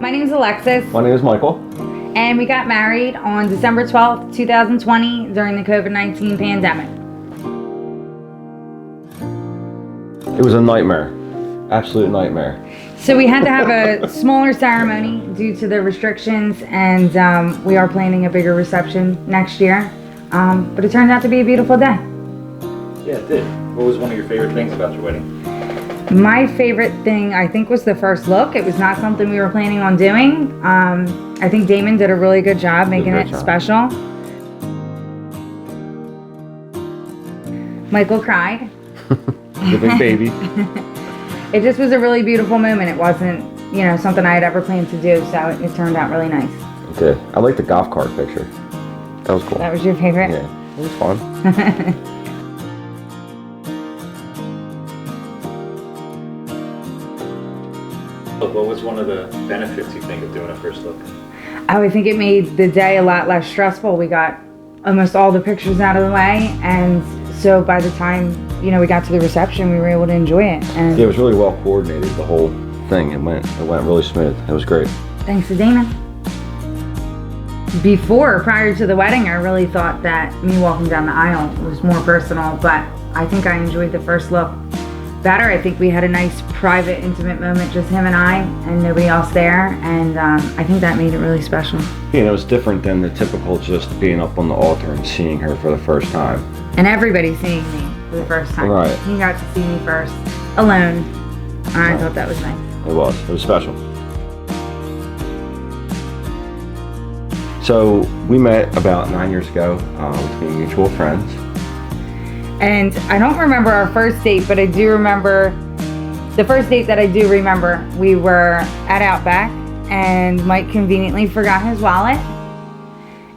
My name is Alexis. My name is Michael. And we got married on December 12th, 2020 during the COVID-19 pandemic. It was a nightmare. Absolute nightmare. So we had to have a smaller ceremony due to the restrictions, and we are planning a bigger reception next year. But it turned out to be a beautiful day. Yeah, it did. What was one of your favorite things about your wedding? My favorite thing, I think, was the first look. It was not something we were planning on doing. I think Damon did a really good job making it special. Michael cried. The big baby. It just was a really beautiful moment. It wasn't, something I had ever planned to do, so it turned out really nice. Okay. I like the golf cart picture. That was cool. That was your favorite? Yeah, it was fun. What was one of the benefits you think of doing a first look? I think it made the day a lot less stressful. We got almost all the pictures out of the way, and so by the time we got to the reception, we were able to enjoy it. And yeah, it was really well coordinated, the whole thing. It went really smooth. It was great. Thanks to Damon. Prior to the wedding, I really thought that me walking down the aisle was more personal, but I think I enjoyed the first look better. I think we had a nice, private, intimate moment, just him and I, and nobody else there, and I think that made it really special. Yeah, it was different than the typical just being up on the altar and seeing her for the first time. And everybody seeing me for the first time. Right. He got to see me first, alone, and I thought that was nice. It was special. So we met about 9 years ago between mutual friends. And I don't remember our first date, but I do remember the first date that I do remember. We were at Outback, and Mike conveniently forgot his wallet,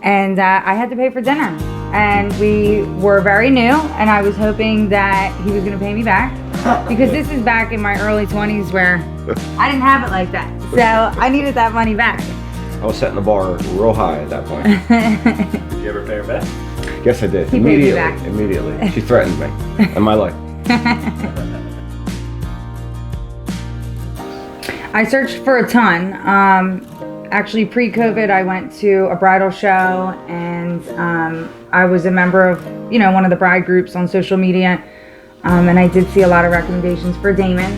and I had to pay for dinner. And we were very new, and I was hoping that he was going to pay me back, because this is back in my early 20s where I didn't have it like that. So I needed that money back. I was setting the bar real high at that point. Did you ever pay her back? Yes, I did. He paid me back. Immediately. She threatened me and my life. I searched for a ton. Actually, pre-COVID, I went to a bridal show, and I was a member of, one of the bride groups on social media, and I did see a lot of recommendations for Damon.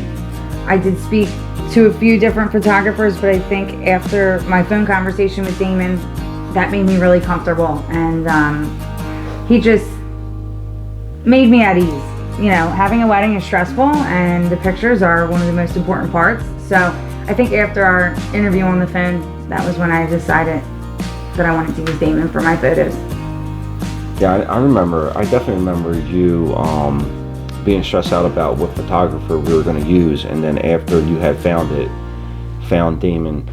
I did speak to a few different photographers, but I think after my phone conversation with Damon, that made me really comfortable, and he just made me at ease. Having a wedding is stressful, and the pictures are one of the most important parts. So I think after our interview on the phone, that was when I decided that I wanted to use Damon for my photos. Yeah, I definitely remember you being stressed out about what photographer we were going to use, and then after you had found Damon,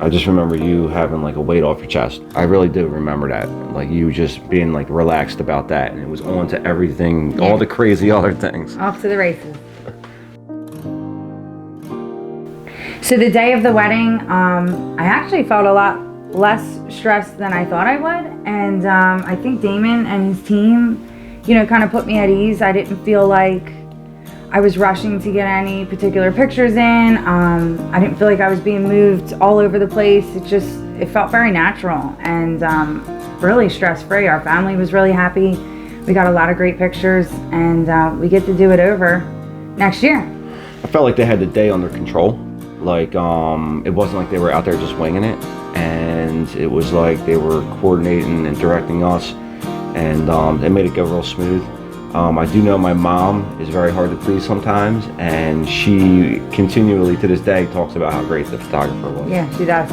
I just remember you having like a weight off your chest. I really do remember that. Like you just being like relaxed about that, and it was on to everything, all the crazy other things. Off to the races. So the day of the wedding, I actually felt a lot less stressed than I thought I would. And I think Damon and his team, kind of put me at ease. I didn't feel like I was rushing to get any particular pictures in. I didn't feel like I was being moved all over the place. It felt very natural and really stress-free. Our family was really happy. We got a lot of great pictures, and we get to do it over next year. I felt like they had the day under control. Like it wasn't like they were out there just winging it, and it was like they were coordinating and directing us, and they made it go real smooth. I do know my mom is very hard to please sometimes, and she continually to this day talks about how great the photographer was. Yeah, she does.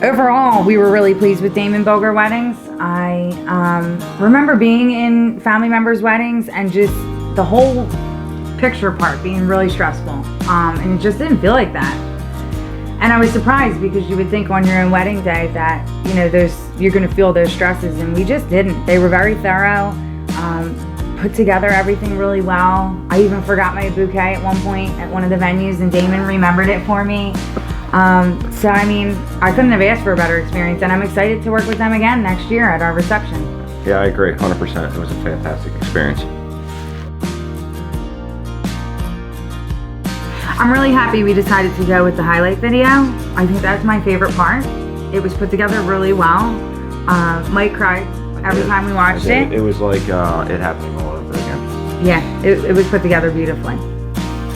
Overall, we were really pleased with Damon Bilger weddings. I remember being in family members' weddings and just the whole picture part being really stressful, and it just didn't feel like that. And I was surprised, because you would think on your own wedding day that you're going to feel those stresses, and we just didn't. They were very thorough, put together everything really well. I even forgot my bouquet at one point at one of the venues, and Damon remembered it for me. So I couldn't have asked for a better experience, and I'm excited to work with them again next year at our reception. Yeah, I agree, 100%. It was a fantastic experience. I'm really happy we decided to go with the highlight video. I think that's my favorite part. It was put together really well. Mike cried every time we watched it. It was like it happening all over again. Yeah, it was put together beautifully.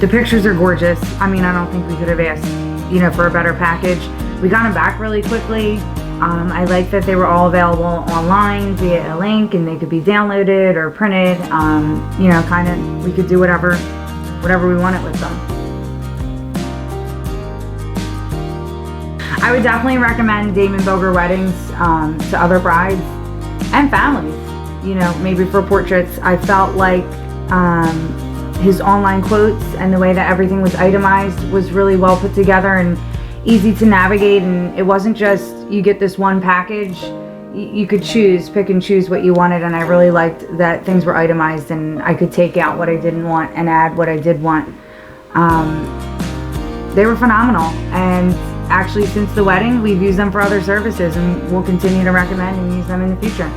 The pictures are gorgeous. I mean, I don't think we could have asked, for a better package. We got them back really quickly. I like that they were all available online via a link, and they could be downloaded or printed. We could do whatever we wanted with them. I would definitely recommend Damon Bilger weddings to other brides and families. Maybe for portraits. I felt like his online quotes and the way that everything was itemized was really well put together and easy to navigate, and it wasn't just you get this one package. You could pick and choose what you wanted, and I really liked that things were itemized and I could take out what I didn't want and add what I did want. They were phenomenal, and actually since the wedding we've used them for other services, and we'll continue to recommend and use them in the future.